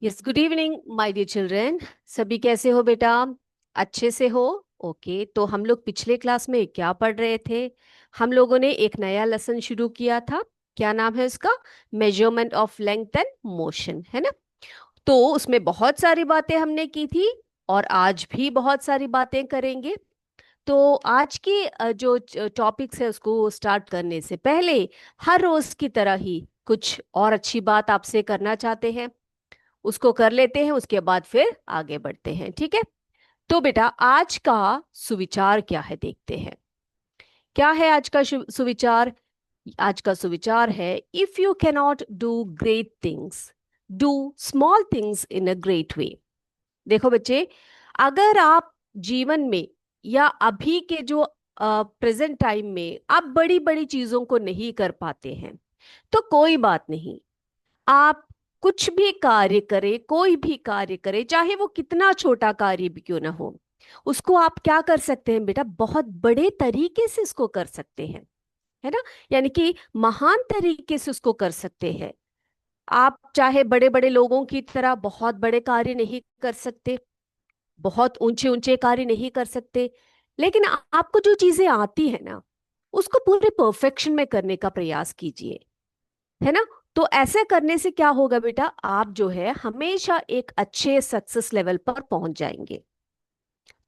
Yes, good evening my dear children. सभी कैसे हो बेटा? अच्छे से हो? ओके, तो हम लोग पिछले क्लास में क्या पढ़ रहे थे? हम लोगों ने एक नया लेसन शुरू किया था। क्या नाम है उसका? Measurement of length and motion, है ना? तो उसमें बहुत सारी बातें हमने की थी और आज भी बहुत सारी बातें करेंगे। तो आज की जो टॉपिक्स है उसको स्टार्ट करने से पहले हर रोज की तरह ही कुछ और अच्छी बात आपसे करना चाहते हैं। उसको कर लेते हैं, उसके बाद फिर आगे बढ़ते हैं, ठीक है? तो बेटा, आज का सुविचार क्या है देखते हैं। क्या है आज का सुविचार? आज का सुविचार है, if you cannot do great things, do small things in a great way. देखो बच्चे, अगर आप जीवन में या अभी के जो प्रेजेंट टाइम में आप बड़ी बड़ी चीजों को नहीं कर पाते हैं, तो कोई बात नहीं। आप कुछ भी कार्य करें, कोई भी कार्य करें, चाहे वो कितना छोटा कार्य भी क्यों ना हो, उसको आप क्या कर सकते हैं बेटा? बहुत बड़े तरीके से इसको कर सकते हैं, है ना? यानी कि महान तरीके से उसको कर सकते हैं। आप चाहे बड़े बड़े लोगों की तरह बहुत बड़े कार्य नहीं कर सकते, बहुत ऊंचे ऊंचे कार्य नहीं कर सकते, लेकिन आपको जो चीजें आती है ना, उसको पूरे परफेक्शन में करने का प्रयास कीजिए, है ना? तो ऐसे करने से क्या होगा बेटा? आप जो है हमेशा एक अच्छे सक्सेस लेवल पर पहुंच जाएंगे,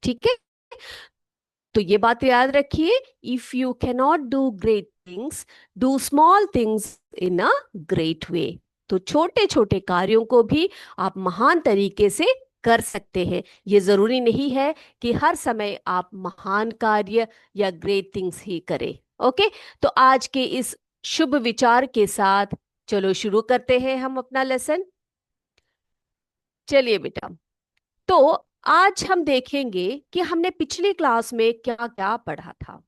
ठीक है? तो ये बात याद रखिए, if you cannot do great things, do small things in a great way. तो छोटे छोटे कार्यों को भी आप महान तरीके से कर सकते हैं। ये जरूरी नहीं है कि हर समय आप महान कार्य या ग्रेट थिंग्स ही करें। ओके, तो आज के इस शुभ विचार के साथ चलो शुरू करते हैं हम अपना लेसन। चलिए बेटा, तो आज हम देखेंगे कि हमने पिछली क्लास में क्या क्या पढ़ा था।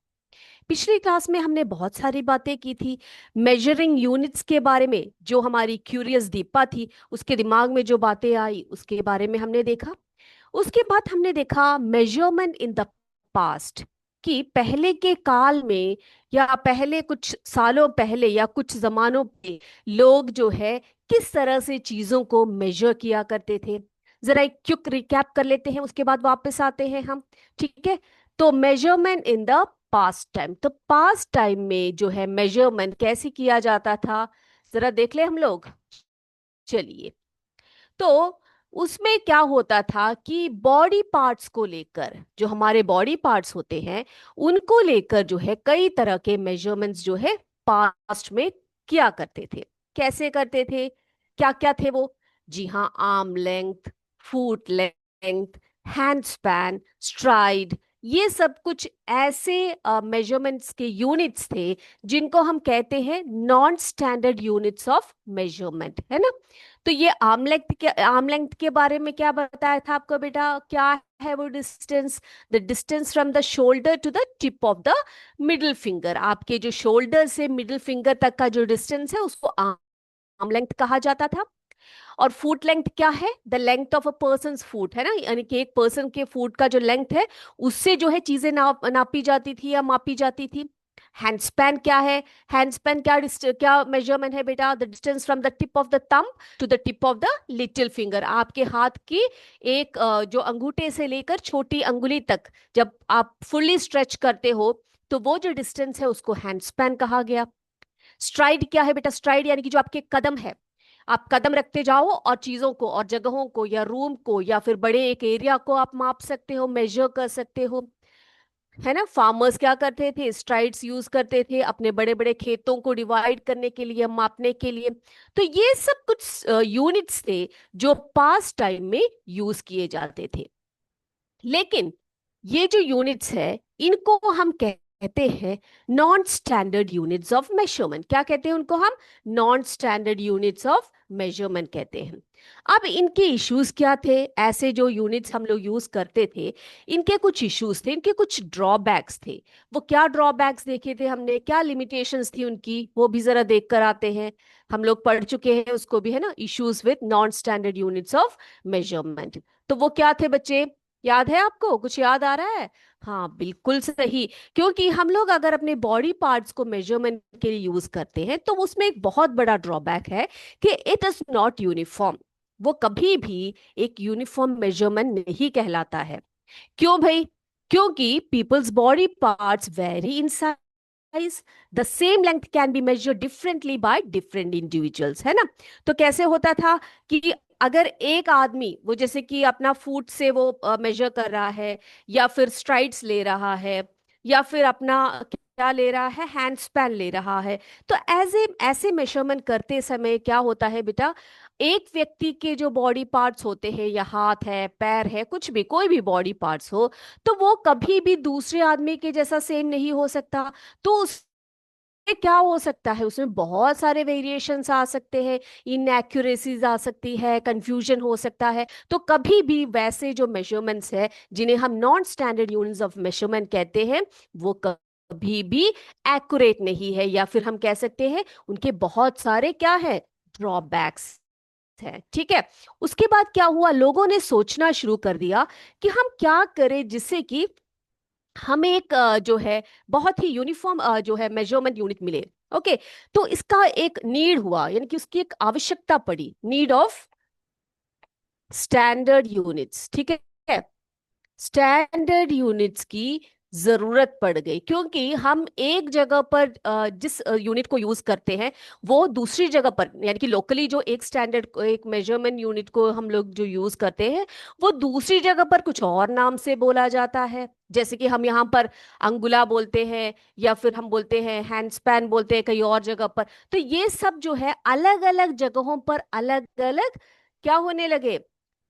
पिछली क्लास में हमने बहुत सारी बातें की थी मेजरिंग यूनिट्स के बारे में। जो हमारी क्यूरियस दीपा थी, उसके दिमाग में जो बातें आई उसके बारे में हमने देखा। उसके बाद हमने देखा मेजरमेंट इन द पास्ट, कि पहले के काल में या पहले कुछ सालों पहले या कुछ जमानों पे लोग जो है किस तरह से चीजों को मेजर किया करते थे। जरा एक क्विक रिकैप कर लेते हैं, उसके बाद वापस आते हैं हम, ठीक है? तो measurement in the past time, तो पास्ट टाइम में जो है मेजरमेंट कैसे किया जाता था, जरा देख ले हम लोग। चलिए, तो उसमें क्या होता था कि बॉडी पार्ट्स को लेकर, जो हमारे बॉडी पार्ट्स होते हैं उनको लेकर जो है कई तरह के मेजरमेंट्स जो है पास्ट में किया करते थे। कैसे करते थे? क्या क्या थे वो? जी हाँ, arm length, foot length, hand span, STRIDE, ये सब कुछ ऐसे मेजरमेंट्स के यूनिट्स थे जिनको हम कहते हैं non standard units of measurement, है ना? तो ये आर्म लेंथ के बारे में क्या बताया था आपको बेटा? क्या है वो distance? The distance from the shoulder to the tip of the middle finger. आपके जो शोल्डर से मिडिल फिंगर तक का जो डिस्टेंस है उसको आर्म लेंथ कहा जाता था। और फुट लेंथ क्या है? The length of a person foot, है ना? यानी कि एक पर्सन के फुट का जो लेंथ है उससे जो है चीजें नापी जाती थी या मापी जाती थी। हैंड स्पैन क्या है? हैंड स्पैन क्या मेजरमेंट है बेटा? The distance from the tip of the thumb to the tip of the little finger. आपके हाथ की एक जो अंगूठे से लेकर छोटी अंगुली तक जब आप फुल्ली स्ट्रेच करते हो, तो वो जो डिस्टेंस है उसको हैंड स्पैन कहा गया। स्ट्राइड क्या है बेटा? स्ट्राइड यानी कि जो आपके कदम है, आप कदम रखते जाओ और चीजों को और जगहों को या रूम को या फिर बड़े एक एरिया को आप माप सकते हो, मेजर कर सकते हो, है ना? फार्मर्स क्या करते थे? स्ट्राइड्स यूज करते थे अपने बड़े बड़े खेतों को डिवाइड करने के लिए, मापने के लिए। तो ये सब कुछ यूनिट्स थे जो पास्ट टाइम में यूज किए जाते थे। लेकिन ये जो यूनिट्स है इनको हम कहते हैं non standard units of measurement. क्या कहते हैं उनको हम? Non standard units of measurement कहते हैं। अब इनके इश्यूज क्या थे? ऐसे जो यूनिट्स हम लोग यूज करते थे, इनके कुछ इश्यूज थे, इनके कुछ ड्रॉबैक्स थे। वो क्या ड्रॉबैक्स देखे थे हमने, क्या लिमिटेशंस थी उनकी, वो भी जरा देख कर आते हैं। हम लोग पढ़ चुके हैं उसको भी, है ना? Issues with non standard units of measurement. तो वो क्या थे बच्चे? याद है आपको? कुछ याद आ रहा है? हाँ, बिल्कुल सही। क्योंकि हम लोग अगर अपने बॉडी पार्ट्स को मेजरमेंट के लिए यूज करते हैं तो उसमें एक बहुत बड़ा ड्रॉबैक है कि इट इज नॉट यूनिफॉर्म। वो कभी भी एक यूनिफॉर्म मेजरमेंट नहीं कहलाता है। क्यों भाई? क्योंकि peoples body parts vary in size, the same length can be measure differently by different individuals, है ना। तो कैसे होता था कि अगर एक आदमी वो जैसे कि अपना फुट से वो मेजर कर रहा है, या फिर स्ट्राइड्स ले रहा है, या फिर अपना क्या ले रहा है, हैंड स्पैन ले रहा है, तो ऐसे मेजरमेंट करते समय क्या होता है बेटा, एक व्यक्ति के जो बॉडी पार्ट्स होते हैं, या हाथ है, पैर है, कुछ भी कोई भी बॉडी पार्ट्स हो, तो वो कभी भी दूसरे आदमी के जैसा सेम नहीं हो सकता। तो उसमें क्या हो सकता है, उसमें बहुत सारे वेरिएशंस आ सकते हैं, इनएक्यूरेसीज आ सकती है, कंफ्यूजन हो सकता है। तो कभी भी वैसे जो मेजरमेंट्स है जिन्हें हम non standard units of measurement कहते हैं, वो कभी भी एक्यूरेट नहीं है, या फिर हम कह सकते हैं उनके बहुत सारे क्या है, ड्रॉबैक्स है। ठीक है। उसके बाद क्या हुआ, लोगों ने सोचना शुरू कर दिया कि हम क्या करें जिससे कि हमें एक जो है बहुत ही यूनिफॉर्म जो है मेजरमेंट यूनिट मिले। ओके। तो इसका एक नीड हुआ, यानी कि उसकी एक आवश्यकता पड़ी, नीड ऑफ स्टैंडर्ड यूनिट्स। ठीक है। स्टैंडर्ड यूनिट्स की जरूरत पड़ गई, क्योंकि हम एक जगह पर जिस यूनिट को यूज करते हैं, वो दूसरी जगह पर, यानी कि लोकली जो एक स्टैंडर्ड एक मेजरमेंट यूनिट को हम लोग जो यूज करते हैं, वो दूसरी जगह पर कुछ और नाम से बोला जाता है। जैसे कि हम यहाँ पर अंगुला बोलते हैं, या फिर हम बोलते हैं हैंड स्पैन बोलते हैं कहीं और जगह पर। तो ये सब जो है अलग अलग जगहों पर अलग अलग क्या होने लगे,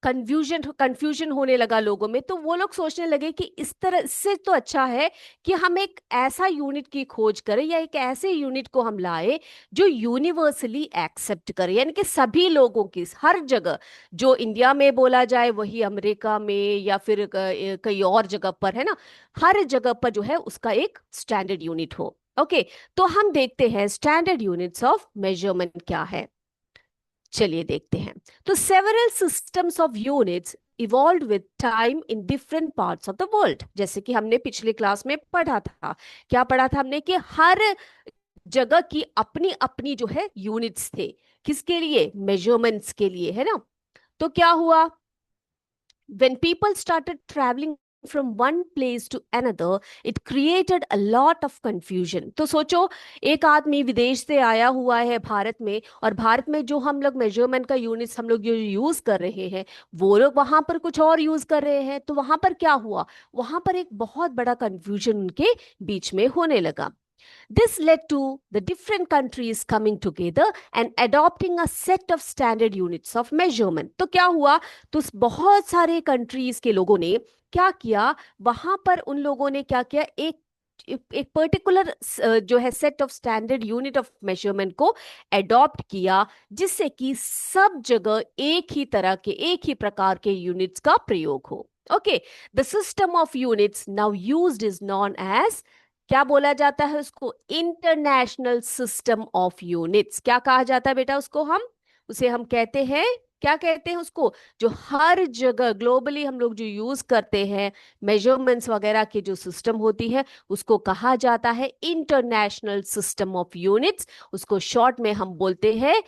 कंफ्यूजन होने लगा लोगों में। तो वो लोग सोचने लगे कि इस तरह से तो अच्छा है कि हम एक ऐसा यूनिट की खोज करें, या एक ऐसे यूनिट को हम लाए जो यूनिवर्सली एक्सेप्ट करे, यानी कि सभी लोगों की हर जगह, जो इंडिया में बोला जाए वही अमेरिका में, या फिर कहीं और जगह पर, है ना, हर जगह पर जो है उसका एक स्टैंडर्ड यूनिट हो। ओके। तो हम देखते हैं स्टैंडर्ड यूनिट्स ऑफ मेजरमेंट क्या है। चलिए देखते हैं। तो several systems of units evolve with time in different parts of the world, जैसे कि हमने पिछले क्लास में पढ़ा था। क्या पढ़ा था हमने, कि हर जगह की अपनी अपनी जो है यूनिट्स थे, किसके लिए, मेजरमेंट्स के लिए, है ना। तो क्या हुआ, when people started traveling from one place to another, it created a lot of confusion। तो सोचो, एक आदमी विदेश से आया हुआ है भारत में, और भारत में जो हम लोग मेजरमेंट का यूनिट्स हम लोग जो यूज कर रहे हैं, वो लोग वहां पर कुछ और यूज कर रहे हैं। तो वहां पर क्या हुआ, वहां पर एक बहुत बड़ा कंफ्यूजन उनके बीच में होने लगा। This led to the different countries coming together and adopting a set of standard units of measurement। तो क्या हुआ, तो बहुत सारे कंट्रीज के लोगों ने क्या किया, वहां पर उन लोगों ने क्या किया, एक पर्टिकुलर जो है set of standard unit of measurement को एडॉप्ट किया, जिससे कि सब जगह एक ही तरह के, एक ही प्रकार के यूनिट्स का प्रयोग हो। Okay. The system of units now used is known as, क्या बोला जाता है उसको, इंटरनेशनल सिस्टम ऑफ यूनिट्स। क्या कहा जाता है बेटा उसको, हम उसे हम कहते हैं, क्या कहते हैं उसको, जो हर जगह ग्लोबली हम लोग जो यूज करते हैं मेजरमेंट्स वगैरह की जो सिस्टम होती है, उसको कहा जाता है इंटरनेशनल सिस्टम ऑफ यूनिट्स। उसको शॉर्ट में हम बोलते हैं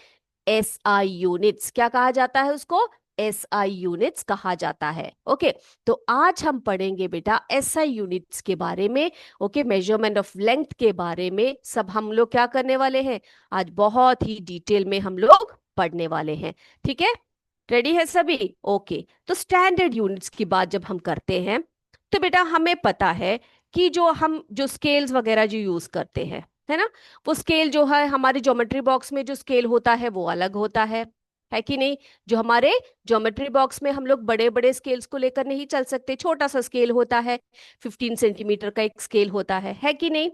एसआई यूनिट्स। क्या कहा जाता है उसको, एसआई यूनिट्स कहा जाता है। ओके। तो आज हम पढ़ेंगे बेटा एसआई यूनिट्स के बारे में। ओके। मेजरमेंट ऑफ लेंथ के बारे में सब हम लोग क्या करने वाले हैं, आज बहुत ही डिटेल में हम लोग पढ़ने वाले हैं। ठीक है, रेडी है सभी? ओके। तो स्टैंडर्ड यूनिट्स की बात जब हम करते हैं, तो बेटा हमें पता है कि जो हम जो स्केल्स वगैरह जो यूज करते हैं, है ना, वो स्केल जो है हमारे ज्योमेट्री बॉक्स में जो स्केल होता है वो अलग होता है कि नहीं। जो हमारे ज्योमेट्री बॉक्स में हम लोग बड़े बड़े स्केल्स को लेकर नहीं चल सकते, छोटा सा स्केल होता है, 15 सेंटीमीटर का एक स्केल होता है कि नहीं,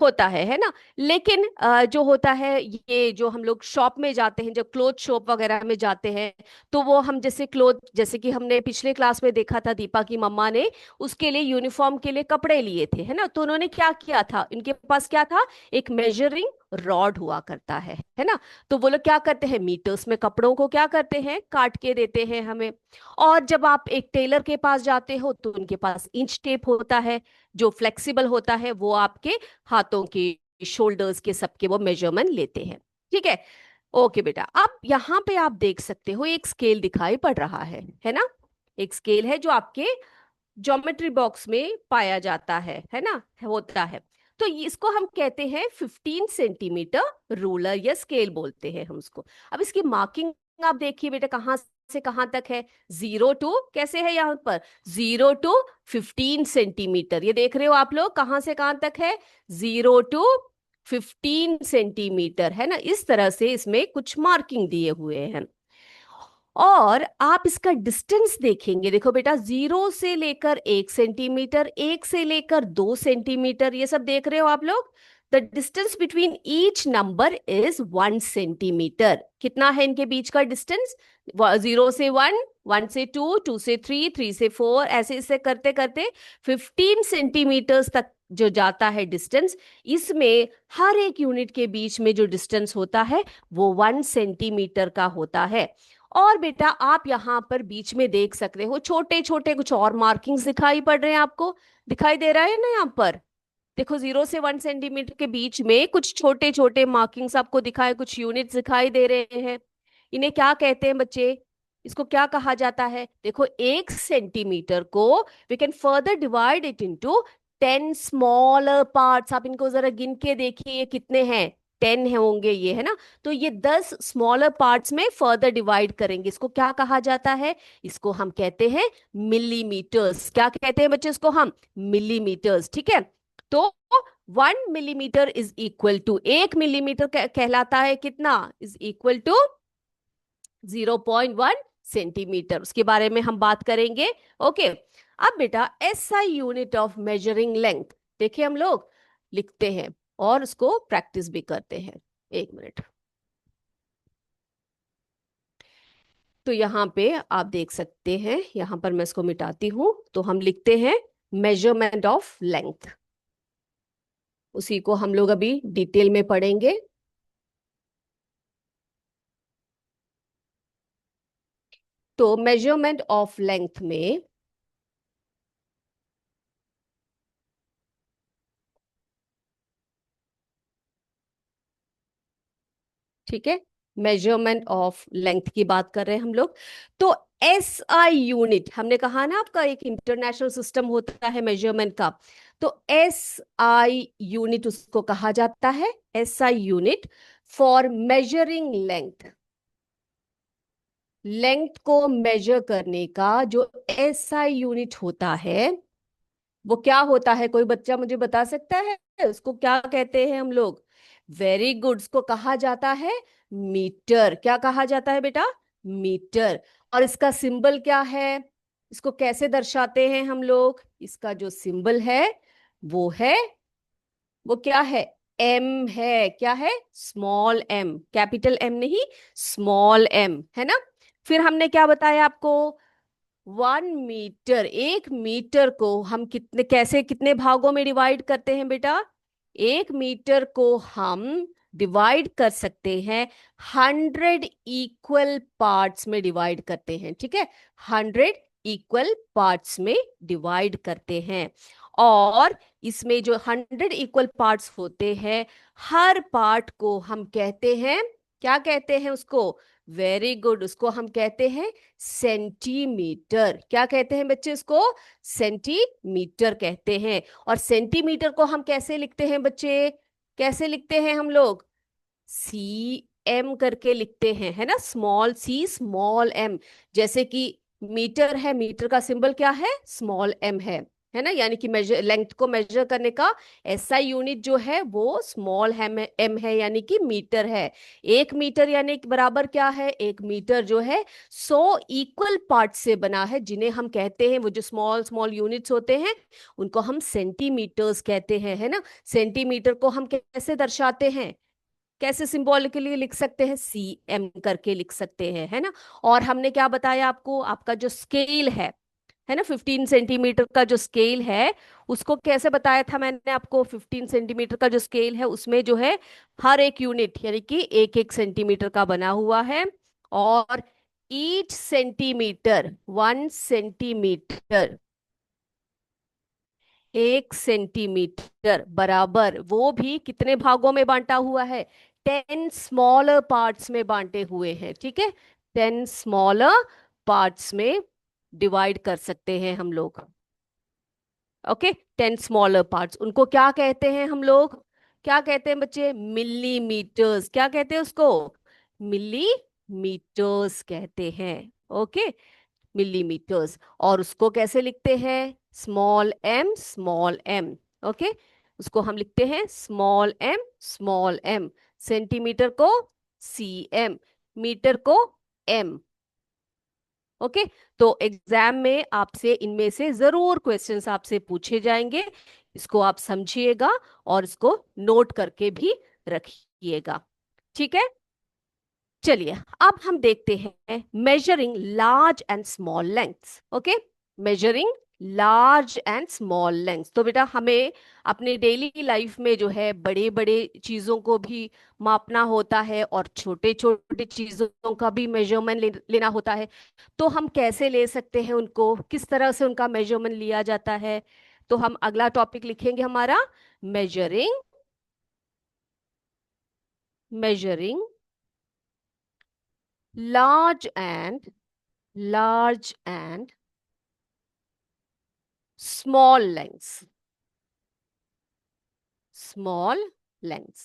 होता है ना। लेकिन जो होता है, ये जो हम लोग शॉप में जाते हैं, जब क्लोथ शॉप वगैरह में जाते हैं, तो वो हम जैसे क्लोथ, जैसे कि हमने पिछले क्लास में देखा था, दीपा की मम्मा ने उसके लिए यूनिफॉर्म के लिए कपड़े लिए थे, है ना। तो उन्होंने क्या किया था, इनके पास क्या था, एक मेजरिंग रॉड हुआ करता है ना। तो वो लोग क्या करते हैं, मीटर्स में कपड़ों को क्या करते हैं, काट के देते हैं हमें। और जब आप एक टेलर के पास जाते हो, तो उनके पास इंच टेप होता है, जो फ्लेक्सिबल होता है, वो आपके हाथों के शोल्डर्स के सबके वो मेजरमेंट लेते हैं। ठीक है। ओके बेटा, अब यहाँ पे आप देख सकते हो एक स्केल दिखाई पड़ रहा है ना? एक स्केल है जो आपके ज्योमेट्री बॉक्स में पाया जाता है ना, होता है। तो इसको हम कहते हैं 15 सेंटीमीटर रूलर या स्केल बोलते हैं हम उसको। अब इसकी मार्किंग आप देखिए बेटा, कहाँ से कहाँ तक है। 0 to कैसे है यहाँ पर, 0 to 15 सेंटीमीटर, ये देख रहे हो आप लोग, कहाँ से कहाँ तक है, 0 to 15 सेंटीमीटर, है ना? इस तरह से इसमें कुछ मार्किंग दिए हुए हैं। और आप इसका डिस्टेंस देखेंगे, देखो बेटा, 0 से लेकर 1 सेंटीमीटर, 1 से लेकर 2 सेंटीमीटर, ये सब देख रहे हो आप लोग। The distance between each number is 1 centimetre. कितना है इनके बीच का डिस्टेंस? 0 से 1, 1 से 2, 2 से 3, 3 से 4, ऐसे ऐसे करते करते 15 सेंटीमीटर्स तक जो जाता है डिस्टेंस। इसमें हर एक यूनिट के बीच में जो डिस्टेंस होता है वो 1 सेंटीमीटर का होता है। और बेटा आप यहाँ पर बीच में देख सकते हो छोटे छोटे कुछ और मार्किंग्स दिखाई पड़ रहे हैं आपको, दिखाई दे रहा है ना यहाँ पर? देखो, 0 से 1 सेंटीमीटर के बीच में कुछ छोटे छोटे मार्किंग्स आपको दिखाए, कुछ यूनिट्स दिखाई दे रहे हैं। इन्हें क्या कहते हैं बच्चे? इसको क्या कहा जाता है? देखो, 1 सेंटीमीटर को we can further divide it into 10 smaller parts. आप इनको जरा गिन के देखिए, ये कितने हैं? 10 है होंगे ये, है ना? तो ये 10 स्मॉलर पार्ट्स में फर्दर डिवाइड करेंगे। इसको क्या कहा जाता है? इसको हम कहते हैं मिलीमीटर्स। क्या कहते हैं बच्चे इसको? हम मिलीमीटर्स, ठीक है। तो 1 millimetre is equal to, 1 millimetre कहलाता है कितना? Is equal to 0.1 centimetre. उसके बारे में हम बात करेंगे। ओके, अब बेटा SI unit of measuring length देखिए हम लोग लिखते हैं और उसको प्रैक्टिस भी करते हैं। एक मिनट। तो यहाँ पे आप देख सकते हैं, यहाँ पर मैं इसको मिटाती हूं, तो हम लिखते हैं मेजरमेंट ऑफ लेंथ। उसी को हम लोग अभी डिटेल में पढ़ेंगे। तो मेजरमेंट ऑफ लेंथ में, ठीक है, मेजरमेंट ऑफ लेंथ की बात कर रहे हैं हम लोग। तो SI यूनिट, हमने कहा ना आपका एक इंटरनेशनल सिस्टम होता है मेजरमेंट का, तो SI यूनिट उसको कहा जाता है, SI unit for measuring length. Length को मेजर करने का जो SI यूनिट होता है वो क्या होता है? कोई बच्चा मुझे बता सकता है उसको क्या कहते हैं हम लोग? वेरी गुड, उसको कहा जाता है मीटर। क्या कहा जाता है बेटा? मीटर। और इसका सिंबल क्या है? इसको कैसे दर्शाते हैं हम लोग? इसका जो सिंबल है वो है, वो क्या है? एम है। क्या है? स्मॉल एम, कैपिटल एम नहीं, स्मॉल एम, है ना? फिर हमने क्या बताया आपको? 1 मीटर, 1 मीटर को हम कितने, कैसे, कितने भागों में डिवाइड करते हैं बेटा? 1 मीटर को हम डिवाइड कर सकते हैं 100 इक्वल पार्ट्स में डिवाइड करते हैं, ठीक है? 100 इक्वल पार्ट्स में डिवाइड करते हैं। और इसमें जो 100 इक्वल पार्ट्स होते हैं, हर पार्ट को हम कहते हैं, क्या कहते हैं उसको? वेरी गुड, उसको हम कहते हैं सेंटीमीटर। क्या कहते हैं बच्चे उसको? सेंटीमीटर कहते हैं। और सेंटीमीटर को हम कैसे लिखते हैं बच्चे? कैसे लिखते हैं हम लोग? CM करके लिखते हैं, है ना? Small C small m। जैसे कि मीटर है, मीटर का सिंबल क्या है? स्मॉल m है ना? यानी कि मेजर, लेंथ को मेजर करने का SI यूनिट जो है वो स्मॉल m है, यानी कि मीटर है। 1 मीटर यानी कि बराबर क्या है? 1 मीटर जो है 100 इक्वल पार्ट से बना है, जिन्हें हम कहते हैं, वो जो स्मॉल स्मॉल यूनिट्स होते हैं उनको हम सेंटीमीटर्स कहते हैं, है ना? सेंटीमीटर को हम कैसे दर्शाते हैं? कैसे सिंबॉलिकली लिख सकते हैं? CM करके लिख सकते हैं, है ना? और हमने क्या बताया आपको? आपका जो स्केल है ना, 15 सेंटीमीटर का जो स्केल है, उसको कैसे बताया था मैंने आपको? 15 सेंटीमीटर का जो स्केल है उसमें जो है हर एक यूनिट यानी कि 1 1 सेंटीमीटर का बना हुआ है। और ईच सेंटीमीटर, 1 सेंटीमीटर, 1 सेंटीमीटर बराबर वो भी कितने भागों में बांटा हुआ है? 10 स्मॉलर पार्ट्स में बांटे हुए हैं, ठीक है। 10 स्मॉलर पार्ट्स में डिवाइड कर सकते हैं हम लोग। ओके, 10 स्मॉलर पार्ट्स, उनको क्या कहते हैं हम लोग? क्या कहते हैं बच्चे? मिलीमीटर्स। क्या कहते हैं उसको? मिलीमीटर्स कहते हैं। Okay, millimetres. और उसको कैसे लिखते हैं? Small M small M. Okay, उसको हम लिखते हैं small M small M. Centimetre को सीएम, मीटर को एम। ओके, तो एग्जाम में आपसे इनमें से जरूर क्वेश्चंस आपसे पूछे जाएंगे। इसको आप समझिएगा और इसको नोट करके भी रखिएगा, ठीक है। चलिए, अब हम देखते हैं measuring large and small lengths. Okay, measuring large and small lengths. तो बेटा हमें अपने डेली लाइफ में जो है बड़े बड़े चीजों को भी मापना होता है और छोटे छोटे चीजों का भी मेजरमेंट लेना होता है। तो हम कैसे ले सकते हैं उनको, किस तरह से उनका मेजरमेंट लिया जाता है? तो हम अगला टॉपिक लिखेंगे हमारा measuring, measuring large and large and small lengths, small lengths।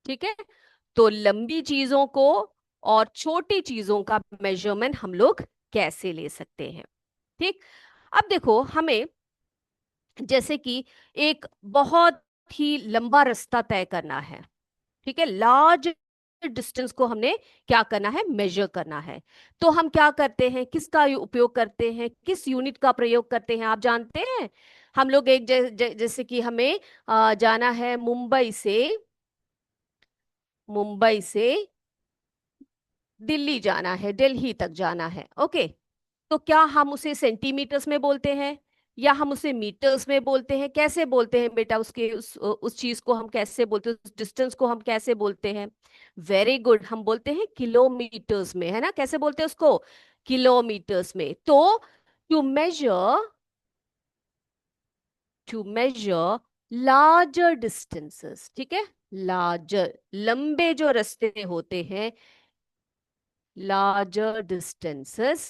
ठीक है, तो लंबी चीजों को और छोटी चीजों का मेजरमेंट हम लोग कैसे ले सकते हैं? ठीक, अब देखो हमें जैसे कि एक बहुत ही लंबा रास्ता तय करना है, ठीक है। लार्ज डिस्टेंस को हमने क्या करना है? मेजर करना है। तो हम क्या करते हैं, किसका उपयोग करते हैं, किस यूनिट का प्रयोग करते हैं? आप जानते हैं, हम लोग एक जैसे कि हमें जाना है मुंबई से, मुंबई से दिल्ली जाना है, दिल्ली तक जाना है। ओके, तो क्या हम उसे सेंटीमीटर्स में बोलते हैं या हम उसे मीटर्स में बोलते हैं? कैसे बोलते हैं बेटा? उसके उस चीज को हम कैसे बोलते हैं, उस डिस्टेंस को हम कैसे बोलते हैं? वेरी गुड, हम बोलते हैं किलोमीटर्स में, है ना। कैसे बोलते हैं उसको? किलोमीटर्स में। तो to measure, to measure larger distances, ठीक है, लार्जर, लंबे जो रास्ते होते हैं, larger distances,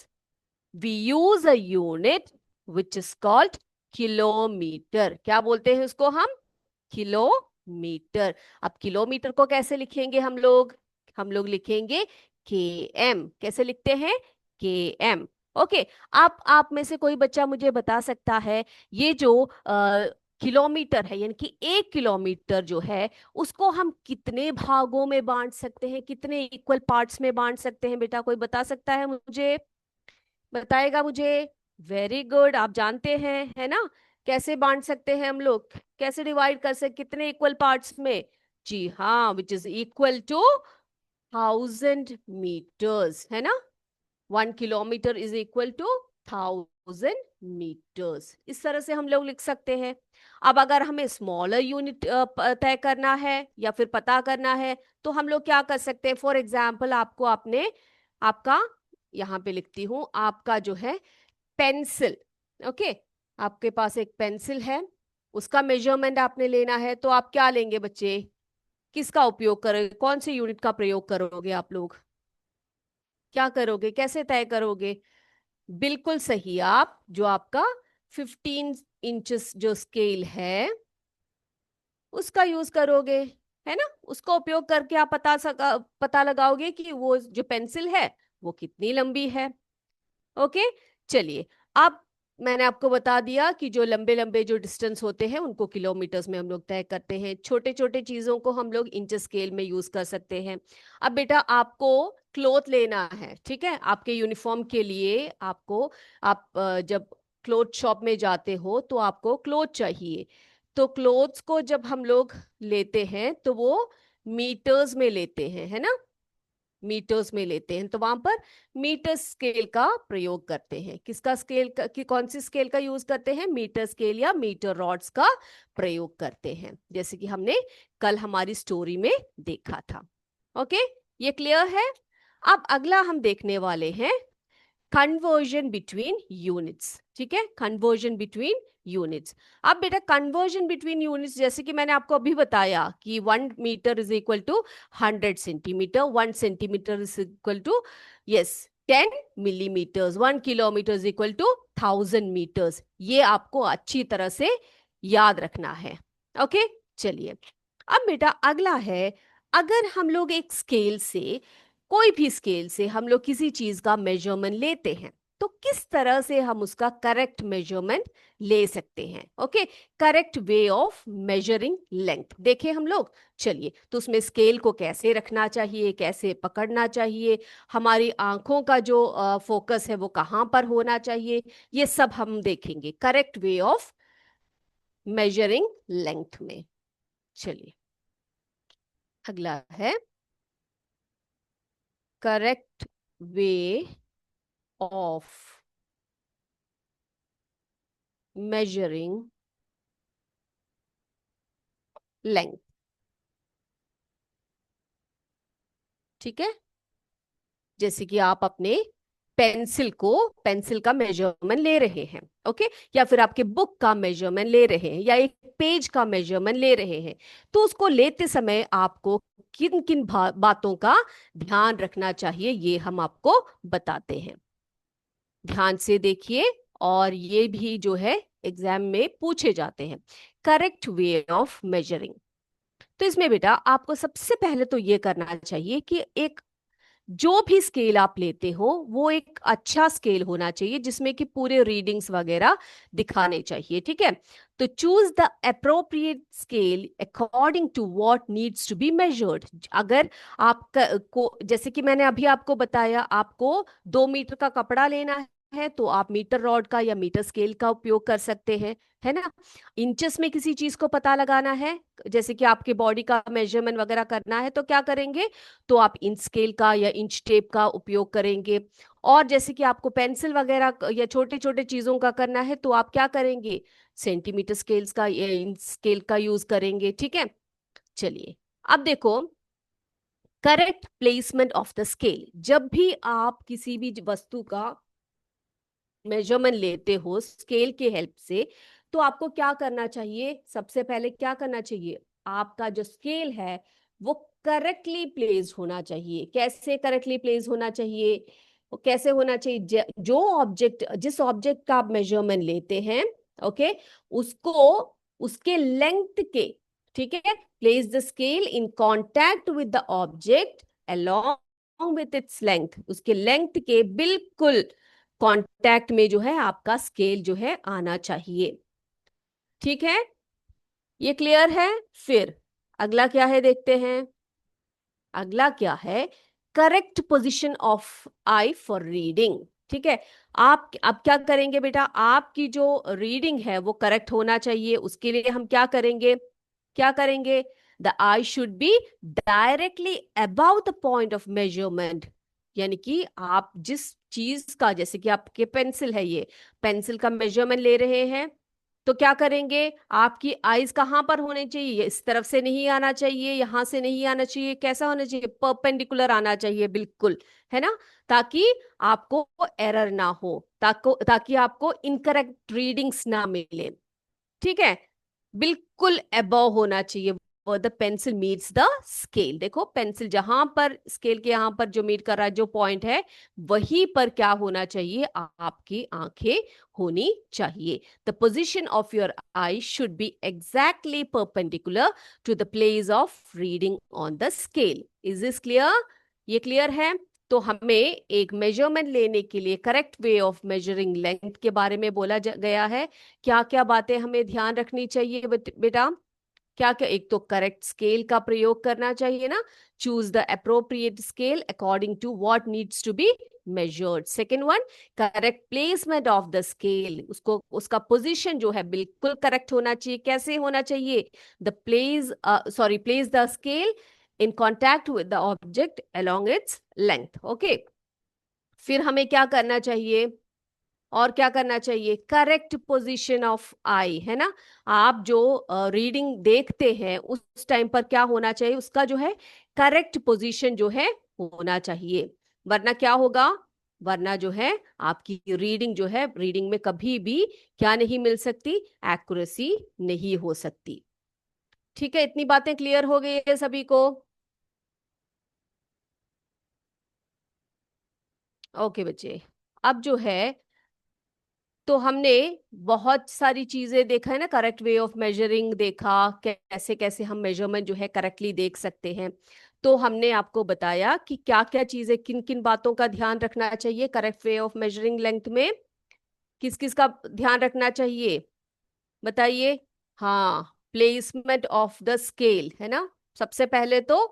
we use a unit which is called kilometre. क्या बोलते हैं उसको हम? किलोमीटर। अब किलोमीटर को कैसे लिखेंगे हम लोग? हम लोग लिखेंगे के एम। कैसे लिखते हैं? के एम। ओके, आप में से कोई बच्चा मुझे बता सकता है ये जो किलोमीटर है, यानी कि 1 किलोमीटर जो है, उसको हम कितने भागों में बांट सकते हैं, कितने इक्वल पार्ट्स में बांट सकते हैं? बेटा कोई बता सकता है मुझे? बताएगा मुझे? वेरी गुड, आप जानते हैं, है ना। कैसे बांट सकते हैं हम लोग, कैसे डिवाइड कर सकते, कितने इक्वल पार्ट्स में? जी हाँ, which is equal to 1000 metres, है ना। 1 kilometre is equal to 1000 metres. इस तरह से हम लोग लिख सकते हैं। अब अगर हमें स्मॉलर यूनिट तय करना है या फिर पता करना है, तो हम लोग क्या कर सकते हैं? फॉर एग्जाम्पल, आपको आपने आपका, यहाँ पे लिखती हूं, आपका जो है पेंसिल। ओके, आपके पास एक पेंसिल है, उसका मेजरमेंट आपने लेना है, तो आप क्या लेंगे बच्चे? किसका उपयोग करोगे, कौन से यूनिट का प्रयोग करोगे आप लोग? क्या करोगे, कैसे तय करोगे? बिल्कुल सही, आप जो आपका 15 इंचेस जो स्केल है उसका यूज करोगे, है ना। उसका उपयोग करके आप पता लगाओगे कि वो जो पेंसिल है वो कितनी लंबी है। ओके, चलिए, अब मैंने आपको बता दिया कि जो लंबे लंबे जो डिस्टेंस होते हैं उनको किलोमीटर्स में हम लोग तय करते हैं, छोटे छोटे चीजों को हम लोग इंच स्केल में यूज कर सकते हैं। अब बेटा आपको क्लोथ लेना है, ठीक है, आपके यूनिफॉर्म के लिए आपको, आप जब क्लोथ शॉप में जाते हो तो आपको क्लोथ चाहिए। तो क्लोथ्स को जब हम लोग लेते हैं तो वो मीटर्स में लेते हैं, है ना, मीटर्स में लेते हैं। तो वहां पर मीटर स्केल का प्रयोग करते हैं। किसका स्केल कि कौन सी स्केल का यूज करते हैं? मीटर स्केल या मीटर रॉड्स का प्रयोग करते हैं, जैसे कि हमने कल हमारी स्टोरी में देखा था। ओके, ये क्लियर है। अब अगला हम देखने वाले हैं कन्वर्जन बिटवीन यूनिट्स, ठीक है, कन्वर्जन बिटवीन यूनिट्स। अब बेटा कन्वर्जन बिटवीन यूनिट्स, जैसे कि मैंने आपको अभी बताया कि 1 metre is equal to 100 centimetre, 1 centimetre is equal to, yes, 10 millimetres, 1 kilometre is equal to 1000 metres. ये आपको अच्छी तरह से याद रखना है। ओके, चलिए। अब बेटा अगला है, अगर हम लोग एक स्केल से, कोई भी स्केल से हम लोग किसी चीज का मेजरमेंट लेते हैं, तो किस तरह से हम उसका करेक्ट मेजरमेंट ले सकते हैं। Okay, correct way of measuring length देखें हम लोग। चलिए, तो उसमें स्केल को कैसे रखना चाहिए, कैसे पकड़ना चाहिए, हमारी आंखों का जो फोकस है वो कहाँ पर होना चाहिए, ये सब हम देखेंगे correct way of measuring length में। चलिए, अगला है correct way of measuring length. ठीक है, जैसे कि आप अपने पेंसिल का मेजरमेंट ले रहे हैं, ओके, या फिर आपके बुक का मेजरमेंट ले रहे हैं, या एक पेज का मेजरमेंट ले रहे हैं, तो उसको लेते समय आपको किन किन बातों का ध्यान रखना चाहिए, ये हम आपको बताते हैं। ध्यान से देखिए, और ये भी जो है एग्जाम में पूछे जाते हैं। करेक्ट वे ऑफ मेजरिंग, तो इसमें बेटा आपको सबसे पहले तो ये करना चाहिए कि एक, जो भी स्केल आप लेते हो वो एक अच्छा स्केल होना चाहिए जिसमें कि पूरे रीडिंग्स वगैरह दिखाने चाहिए। ठीक है, तो choose the appropriate scale according to what needs to be measured. अगर आप को, जैसे कि मैंने अभी आपको बताया, आपको 2 मीटर का कपड़ा लेना है तो आप मीटर रॉड का या मीटर स्केल का उपयोग कर सकते हैं, है ना। इंचेस में किसी चीज को पता लगाना है, जैसे कि आपके बॉडी का मेजरमेंट वगैरह करना है, तो क्या करेंगे, तो आप इंच स्केल का या इंच टेप का उपयोग करेंगे। और जैसे कि आपको पेंसिल वगैरह या छोटे छोटे चीजों का करना है तो आप क्या करेंगे, सेंटीमीटर स्केल्स का या इंच स्केल का यूज करेंगे। ठीक है, चलिए, अब देखो correct placement of the scale. जब भी आप किसी भी वस्तु का मेजरमेंट लेते हो स्केल के हेल्प से, तो आपको क्या करना चाहिए, सबसे पहले क्या करना चाहिए, आपका जो स्केल है वो करेक्टली प्लेस्ड होना चाहिए। कैसे करेक्टली प्लेस होना चाहिए, वो कैसे होना चाहिए, जो ऑब्जेक्ट, जिस ऑब्जेक्ट का आप मेजरमेंट लेते हैं, ओके, उसको उसके लेंथ के, ठीक है, place the scale in contact with the object along with its length, उसके लेंथ के बिल्कुल कांटेक्ट में जो है आपका स्केल जो है आना चाहिए। ठीक है, ये क्लियर है। फिर अगला क्या है देखते हैं, अगला क्या है, correct position of I for reading. ठीक है, आप अब क्या करेंगे बेटा, आपकी जो रीडिंग है वो करेक्ट होना चाहिए, उसके लिए हम क्या करेंगे, क्या करेंगे, the I should be directly about the point of measurement. यानी कि आप जिस चीज का, जैसे कि आपके पेंसिल है, ये पेंसिल का मेजरमेंट ले रहे हैं, तो क्या करेंगे, आपकी आईज कहाँ पर होने चाहिए, इस तरफ से नहीं आना चाहिए, यहां से नहीं आना चाहिए, कैसा होना चाहिए, परपेंडिकुलर आना चाहिए बिल्कुल, है ना, ताकि आपको एरर ना हो, ताकि आपको इनकरेक्ट रीडिंग्स ना मिले। ठीक है, बिल्कुल अबव होना चाहिए, the pencil meets the scale. देखो पेंसिल जहां पर स्केल के यहां पर जो मीट कर रहा है, जो पॉइंट है, वहीं पर क्या होना चाहिए, आपकी आंखें होनी चाहिए। The position of your eye should be exactly perpendicular to the place of reading on the scale. Is this clear, ये क्लियर है। तो हमें एक मेजरमेंट लेने के लिए correct way of measuring length के बारे में बोला गया है। क्या क्या बातें हमें ध्यान रखनी चाहिए बेटा, क्या क्या, एक तो करेक्ट स्केल का प्रयोग करना चाहिए ना, choose the appropriate scale according to what needs to be measured. Second one, correct placement of the scale, उसको उसका पोजीशन जो है बिल्कुल करेक्ट होना चाहिए। कैसे होना चाहिए, the place sorry place the scale in contact with the object along its length. Okay, फिर हमें क्या करना चाहिए, और क्या करना चाहिए, करेक्ट पोजीशन ऑफ आई, है ना, आप जो रीडिंग देखते हैं उस टाइम पर क्या होना चाहिए, उसका जो है करेक्ट पोजीशन जो है होना चाहिए, वरना क्या होगा, वरना जो है आपकी रीडिंग जो है, रीडिंग में कभी भी क्या नहीं मिल सकती, एक्यूरेसी नहीं हो सकती। ठीक है, इतनी बातें क्लियर हो गई है सभी को? ओके बच्चे, अब जो है तो हमने बहुत सारी चीजें देखा है ना, करेक्ट वे ऑफ मेजरिंग देखा, कैसे कैसे हम मेजरमेंट जो है करेक्टली देख सकते हैं। तो हमने आपको बताया कि क्या क्या चीजें, किन किन बातों का ध्यान रखना चाहिए correct way of measuring length में, किस किस का ध्यान रखना चाहिए, बताइए। हाँ, प्लेसमेंट ऑफ द स्केल है ना, सबसे पहले तो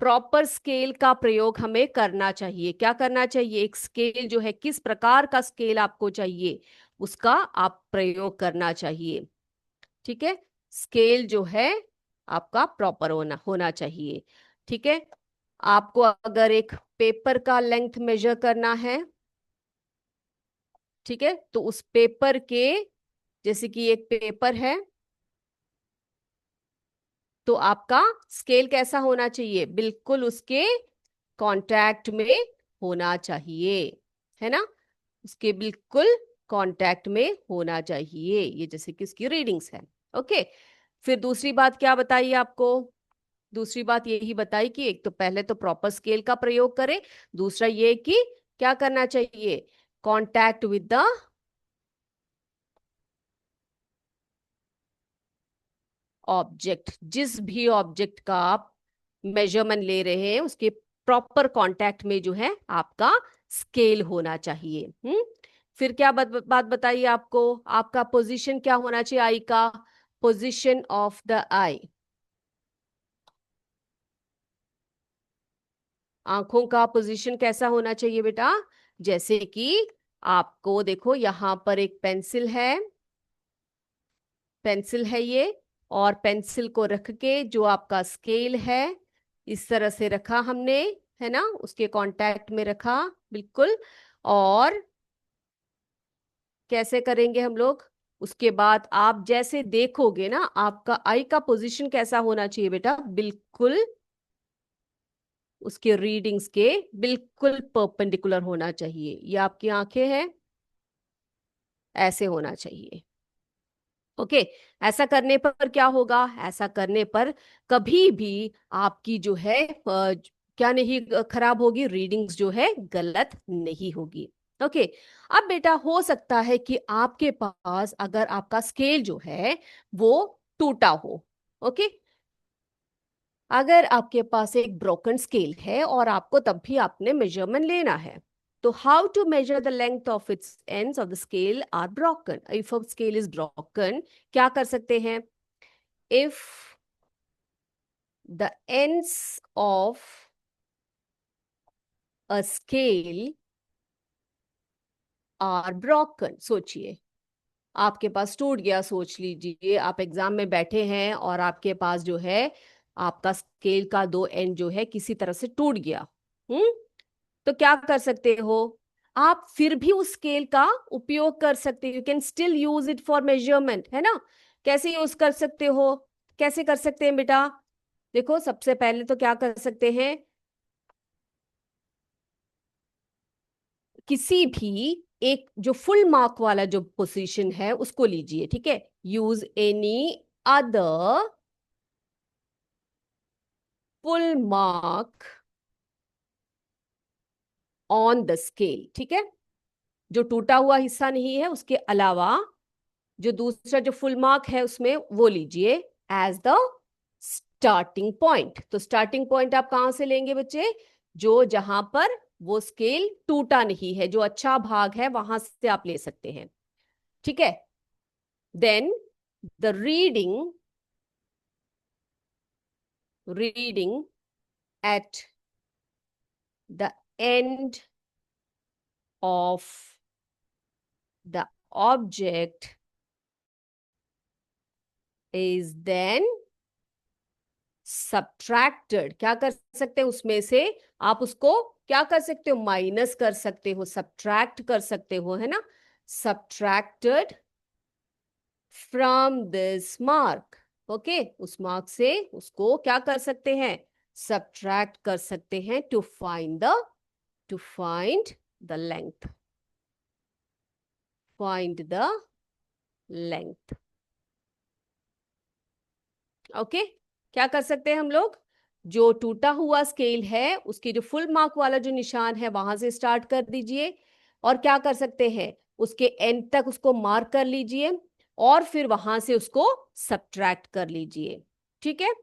प्रॉपर स्केल का प्रयोग हमें करना चाहिए। क्या करना चाहिए, एक स्केल जो है, किस प्रकार का स्केल आपको चाहिए उसका आप प्रयोग करना चाहिए। ठीक है, स्केल जो है आपका प्रॉपर होना होना चाहिए। ठीक है, आपको अगर एक पेपर का लेंथ मेजर करना है, ठीक है, तो उस पेपर के, जैसे कि एक पेपर है, तो आपका स्केल कैसा होना चाहिए, बिल्कुल उसके कांटेक्ट में होना चाहिए, है ना, उसके बिल्कुल कांटेक्ट में होना चाहिए, ये जैसे कि उसकी रीडिंग्स है। ओके, फिर दूसरी बात क्या बताइए आपको, दूसरी बात यही बताई कि एक तो पहले तो प्रॉपर स्केल का प्रयोग करें, दूसरा ये कि क्या करना चाहिए, कांटेक्ट विद द ऑब्जेक्ट, जिस भी ऑब्जेक्ट का आप मेजरमेंट ले रहे हैं उसके प्रॉपर कांटेक्ट में जो है आपका स्केल होना चाहिए। फिर क्या बात बताइए आपको, आपका पोजीशन क्या होना चाहिए आई का, पोजीशन ऑफ द आई, आंखों का पोजीशन कैसा होना चाहिए बेटा, जैसे कि आपको देखो यहां पर एक पेंसिल है, पेंसिल है ये, और पेंसिल को रख के जो आपका स्केल है इस तरह से रखा हमने, है ना, उसके कांटेक्ट में रखा बिल्कुल। और कैसे करेंगे हम लोग, उसके बाद आप जैसे देखोगे ना, आपका आई का पोजीशन कैसा होना चाहिए बेटा, बिल्कुल उसके रीडिंग्स के बिल्कुल परपेंडिकुलर होना चाहिए। ये आपकी आंखें हैं, ऐसे होना चाहिए। ओके, ऐसा करने पर क्या होगा, ऐसा करने पर कभी भी आपकी जो है क्या नहीं खराब होगी, रीडिंग्स जो है गलत नहीं होगी। ओके, अब बेटा हो सकता है कि आपके पास अगर आपका स्केल जो है वो टूटा हो। ओके, अगर आपके पास एक ब्रोकन स्केल है और आपको तब भी आपने मेजरमेंट लेना है, तो how to measure the length of its ends of the scale are broken, if a scale is broken, क्या कर सकते हैं, if the ends of a scale are broken, सोचिए आपके पास टूट गया, सोच लीजिए आप एग्जाम में बैठे हैं और आपके पास जो है आपका स्केल का दो एंड जो है किसी तरह से टूट गया। हम्म, तो क्या कर सकते हो, आप फिर भी उस स्केल का उपयोग कर सकते हो, you can still use it for measurement, है ना। कैसे यूज कर सकते हो, कैसे कर सकते हैं बेटा, देखो सबसे पहले तो क्या कर सकते हैं, किसी भी एक जो फुल मार्क वाला जो पोजीशन है उसको लीजिए, ठीक है, use any other full mark on the scale, ठीक है, जो टूटा हुआ हिस्सा नहीं है उसके अलावा जो दूसरा जो फुल मार्क है उसमें वो लीजिए एज द स्टार्टिंग पॉइंट। तो स्टार्टिंग पॉइंट आप कहां से लेंगे बच्चे, जो जहां पर वो स्केल टूटा नहीं है, जो अच्छा भाग है वहां से आप ले सकते हैं। ठीक है, then the reading at the end of the object is then subtracted, क्या कर सकते हैं उसमें से, आप उसको क्या कर सकते हो, माइनस कर सकते हो, सब्ट्रैक्ट कर सकते हो, है ना, subtracted from this mark. Okay, उस मार्क से उसको क्या कर सकते हैं, सब्ट्रैक्ट कर सकते हैं to find the length, find the length. Okay, क्या कर सकते हैं हम लोग? जो टूटा हुआ स्केल है उसकी जो फुल मार्क वाला जो निशान है वहां से स्टार्ट कर दीजिए, और क्या कर सकते हैं, उसके एंड तक उसको मार्क कर लीजिए, और फिर वहां से उसको सब्ट्रैक्ट कर लीजिए। ठीक है,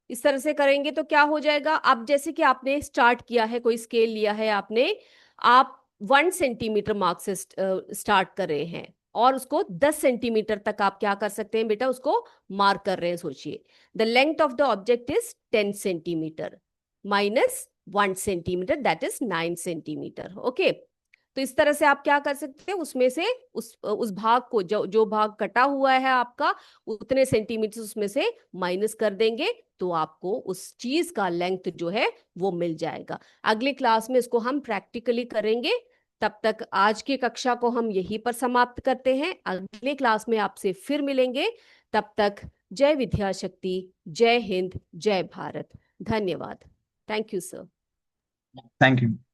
इस तरह से करेंगे तो क्या हो जाएगा, अब जैसे कि आपने स्टार्ट किया है, कोई स्केल लिया है आपने, आप 1 सेंटीमीटर मार्क से स्टार्ट कर रहे हैं, और उसको 10 सेंटीमीटर तक आप क्या कर सकते हैं बेटा, उसको मार्क कर रहे हैं। सोचिए, the length of the object is 10 centimetre minus 1 centimetre, that is 9 centimetre. Okay, तो इस तरह से आप क्या कर सकते हैं, उसमें से उस भाग को, जो जो भाग कटा हुआ है आपका, उतने सेंटीमीटर उसमें से माइनस कर देंगे, तो आपको उस चीज का लेंथ जो है वो मिल जाएगा। अगली क्लास में इसको हम प्रैक्टिकली करेंगे। तब तक आज की कक्षा को हम यहीं पर समाप्त करते हैं, अगले क्लास में आपसे फिर मिलेंगे। तब तक जय विद्याशक्ति, जय हिंद, जय भारत। धन्यवाद। Thank you sir. Thank you.